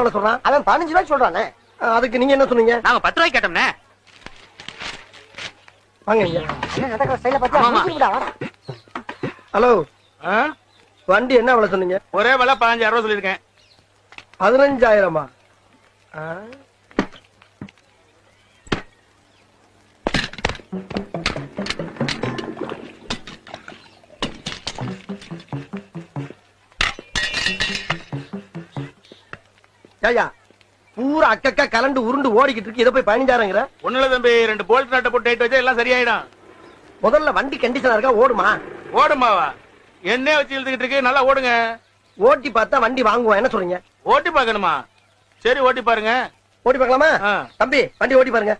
எவ்வளவு சொல்றான்? அவன் 15 ரூபாய் சொல்றானே. அதுக்கு நீங்க என்ன சொன்னீங்க? நாங்க 10 ரூபாய்க்கு கேட்டோம்னே. வாங்க இங்க. என்ன நடக்கிற ஸ்டைல பாத்தியா? முடிச்சுடா வாடா. ஹலோ, வண்டி என்ன விலை சொன்னீங்க? ஒரே விலை 15,000 ரூபாய் சொல்லிருக்கேன். 15,000மா? ஐயா, பூரா அக்கா கலண்டு உருண்டு ஓடிக்கிட்டு இருக்கு. இதை போய் 15,000ங்கிற? ஒண்ணுல தம்பி 2 போல்ட் நட்டை போட்டு டைட் வச்சா எல்லாம் சரியாயிடும். முதல்ல வண்டி கண்டிஷனா இருக்கா? ஓடுமா? ஓடுமாவா? எண்ணெய் வச்சு இழுத்துக்கிட்டு இருக்கு, நல்லா ஓடுங்க. ஓட்டி பார்த்தா வண்டி வாங்குவோம். என்ன சொல்றீங்க? ஓட்டி பாக்கணுமா? சரி ஓட்டி பாருங்க. ஓட்டி பார்க்கலாமா? தம்பி வண்டி ஓட்டி பாருங்க.